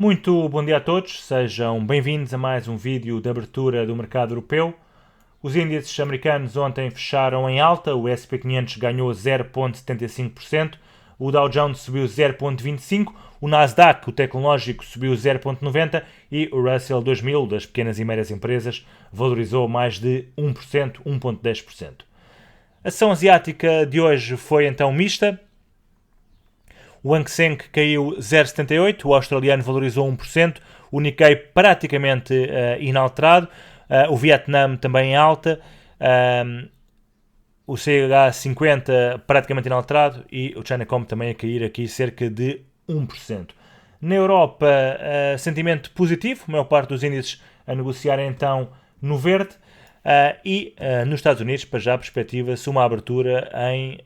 Muito bom dia a todos, sejam bem-vindos a mais um vídeo de abertura do mercado europeu. Os índices americanos ontem fecharam em alta, o S&P 500 ganhou 0,75%, o Dow Jones subiu 0,25%, o Nasdaq, o tecnológico, subiu 0,90% e o Russell 2000, das pequenas e médias empresas, valorizou mais de 1%, 1,10%. A ação asiática de hoje foi então mista. O Hang Seng caiu 0,78%, o australiano valorizou 1%, o Nikkei praticamente inalterado, o Vietnã também em alta, o CH50 praticamente inalterado e o Chinacom também a cair aqui cerca de 1%. Na Europa, sentimento positivo, a maior parte dos índices a negociar então no verde. Nos Estados Unidos, para já, perspectiva-se uma abertura em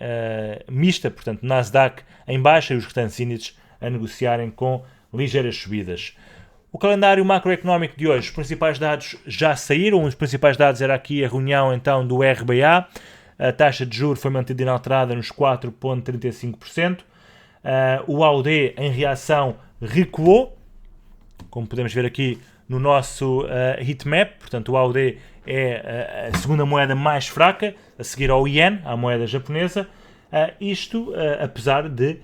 mista, portanto, Nasdaq em baixa e os restantes índices a negociarem com ligeiras subidas. O calendário macroeconómico de hoje, os principais dados já saíram. Um dos principais dados era aqui a reunião então do RBA. A taxa de juros foi mantida inalterada nos 4,35%. O AUD em reação recuou, como podemos ver aqui no nosso heatmap. Portanto, o AUD é a segunda moeda mais fraca, a seguir ao Yen, à moeda japonesa. Apesar de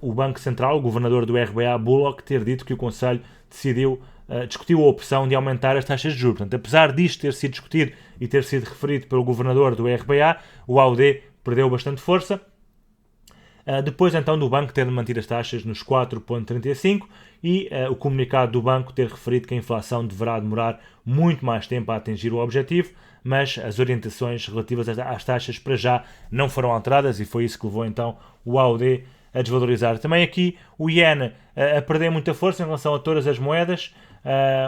o Banco Central, o governador do RBA, Bullock, ter dito que o Conselho discutiu a opção de aumentar as taxas de juros. Portanto, apesar disto ter sido discutido e ter sido referido pelo governador do RBA, o AUD perdeu bastante força. Depois então do banco ter mantido as taxas nos 4,35% e o comunicado do banco ter referido que a inflação deverá demorar muito mais tempo a atingir o objetivo, mas as orientações relativas às taxas para já não foram alteradas e foi isso que levou então o AUD a desvalorizar. Também aqui o Yen a perder muita força em relação a todas as moedas.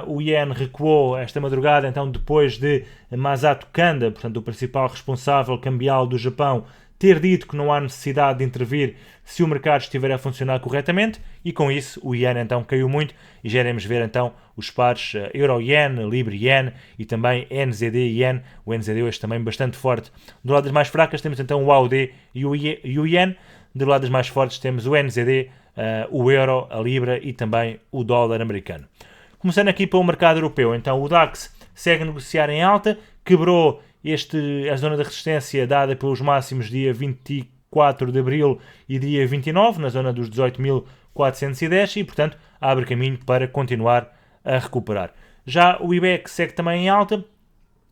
O Yen recuou esta madrugada então depois de Masato Kanda, portanto o principal responsável cambial do Japão, ter dito que não há necessidade de intervir se o mercado estiver a funcionar corretamente, e com isso o Yen então caiu muito e já iremos ver então os pares Euro-Yen, Libra-Yen e também NZD-Yen. O NZD hoje também bastante forte. Do lado das mais fracas temos então o AUD e o Yen. Do lado das mais fortes temos o NZD, o Euro, a Libra e também o dólar americano. Começando aqui pelo mercado europeu, então o DAX segue a negociar em alta, quebrou a zona de resistência dada pelos máximos dia 24 de abril e dia 29, na zona dos 18.410 e, portanto, abre caminho para continuar a recuperar. Já o IBEX segue também em alta,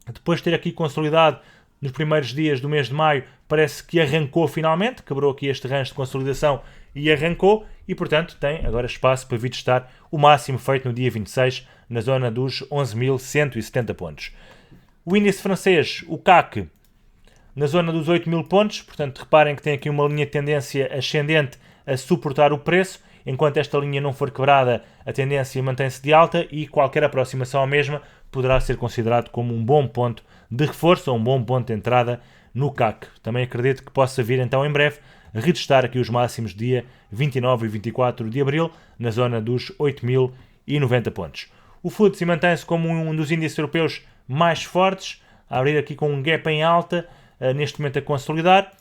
depois de ter aqui consolidado nos primeiros dias do mês de maio, parece que arrancou finalmente, quebrou aqui este range de consolidação e arrancou, e, portanto, tem agora espaço para vir testar o máximo feito no dia 26, na zona dos 11.170 pontos. O índice francês, o CAC, na zona dos 8.000 pontos, portanto reparem que tem aqui uma linha de tendência ascendente a suportar o preço. Enquanto esta linha não for quebrada, a tendência mantém-se de alta e qualquer aproximação à mesma poderá ser considerado como um bom ponto de reforço ou um bom ponto de entrada no CAC. Também acredito que possa vir então em breve retestar aqui os máximos dia 29 e 24 de abril, na zona dos 8.090 pontos. O FTSE mantém-se como um dos índices europeus mais fortes, a abrir aqui com um gap em alta, neste momento a consolidar.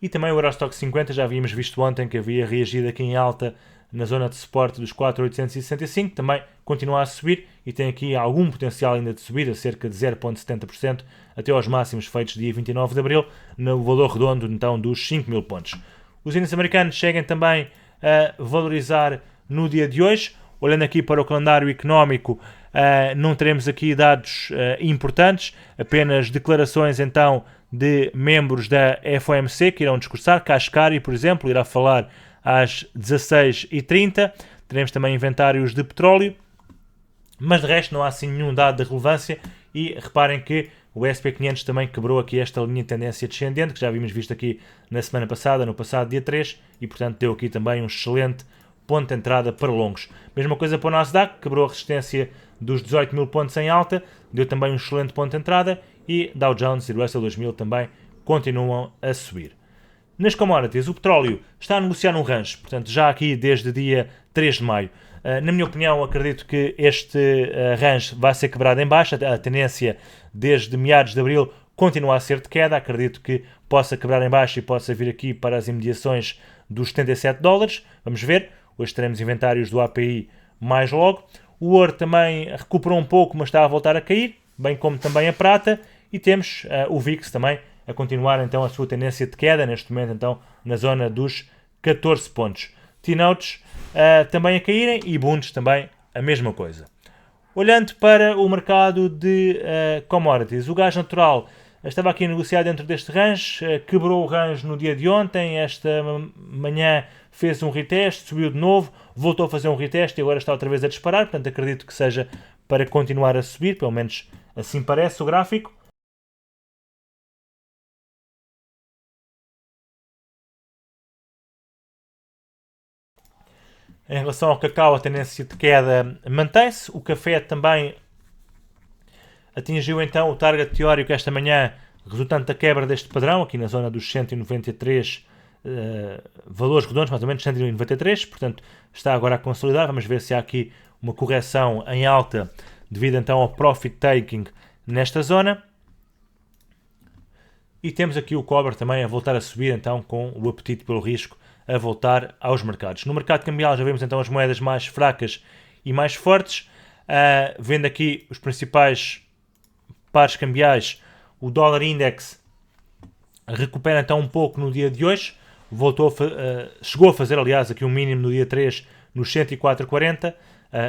E também o Eurostoxx 50, já havíamos visto ontem que havia reagido aqui em alta na zona de suporte dos 4.865, também continua a subir e tem aqui algum potencial ainda de subida, cerca de 0,70% até aos máximos feitos dia 29 de abril, no valor redondo então dos 5.000 pontos. Os índices americanos seguem também a valorizar no dia de hoje. Olhando aqui para o calendário económico, não teremos aqui dados importantes, apenas declarações então de membros da FOMC que irão discursar. Kashkari, por exemplo, irá falar às 16h30. Teremos também inventários de petróleo, mas de resto não há assim nenhum dado de relevância. E reparem que o S&P 500 também quebrou aqui esta linha de tendência descendente, que já vimos visto aqui na semana passada, no passado dia 3, e portanto deu aqui também um excelente ponto de entrada para longos. Mesma coisa para o Nasdaq, quebrou a resistência dos 18.000 pontos em alta, deu também um excelente ponto de entrada, e Dow Jones e Russell 2000 também continuam a subir. Nas commodities, o petróleo está a negociar num range, portanto já aqui desde dia 3 de maio. Na minha opinião, acredito que este range vai ser quebrado em baixa, a tendência desde meados de abril continua a ser de queda, acredito que possa quebrar em baixo e possa vir aqui para as imediações dos $77. Vamos ver. Hoje teremos inventários do API mais logo. O ouro também recuperou um pouco, mas está a voltar a cair, bem como também a prata. E temos o VIX também a continuar então a sua tendência de queda, neste momento então na zona dos 14 pontos. T-Notes também a caírem e Bunds também a mesma coisa. Olhando para o mercado de commodities, o gás natural estava aqui a negociar dentro deste range, quebrou o range no dia de ontem, esta manhã fez um retest, subiu de novo, voltou a fazer um retest e agora está outra vez a disparar, portanto acredito que seja para continuar a subir, pelo menos assim parece o gráfico. Em relação ao cacau, a tendência de queda mantém-se. O café também atingiu então o target teórico esta manhã, resultante da quebra deste padrão, aqui na zona dos 193 valores redondos, mais ou menos 193, portanto está agora a consolidar. Vamos ver se há aqui uma correção em alta devido então ao profit taking nesta zona. E temos aqui o cobre também a voltar a subir, então com o apetite pelo risco a voltar aos mercados. No mercado cambial já vemos então as moedas mais fracas e mais fortes. Vendo aqui os principais pares cambiais, o dólar index recupera então um pouco no dia de hoje. Chegou a fazer, aliás, aqui um mínimo no dia 3 nos 104,40.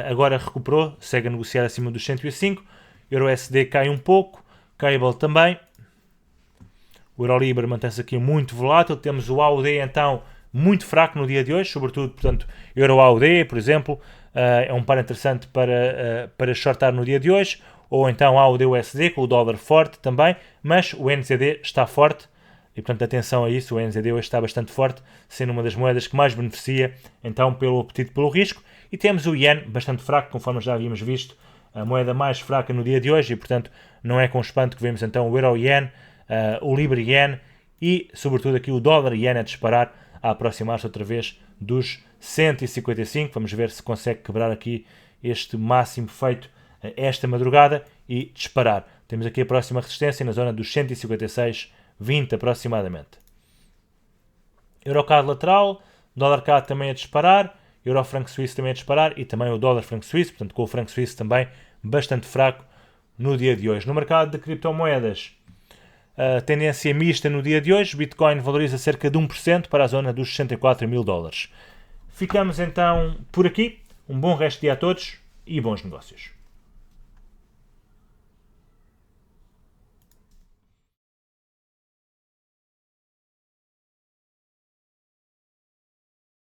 Agora recuperou, segue a negociar acima dos 105. Euro-USD cai um pouco, Cable também. O Eurolibra mantém-se aqui muito volátil. Temos o AUD então muito fraco no dia de hoje, sobretudo, portanto, Euro-AUD, por exemplo, é um par interessante para shortar no dia de hoje, ou então AUD-USD com o dólar forte também, mas o NZD está forte, e portanto atenção a isso, o NZD hoje está bastante forte, sendo uma das moedas que mais beneficia, então, pelo apetite pelo risco. E temos o Yen bastante fraco, conforme já havíamos visto, a moeda mais fraca no dia de hoje, e portanto não é com espanto que vemos então o Euro-Yen, o Libra-Yen e, sobretudo, aqui o dólar-Yen a disparar, a aproximar-se outra vez dos 155. Vamos ver se consegue quebrar aqui este máximo feito esta madrugada e disparar. Temos aqui a próxima resistência na zona dos 156,20 aproximadamente. Eurocard lateral, dólar CAD também a disparar, Euro-Franco Suíço também a disparar e também o dólar Franco Suíço, portanto com o Franco Suíço também bastante fraco no dia de hoje. No mercado de criptomoedas, tendência mista no dia de hoje, Bitcoin valoriza cerca de 1% para a zona dos 64 mil dólares. Ficamos então por aqui, um bom resto de dia a todos e bons negócios.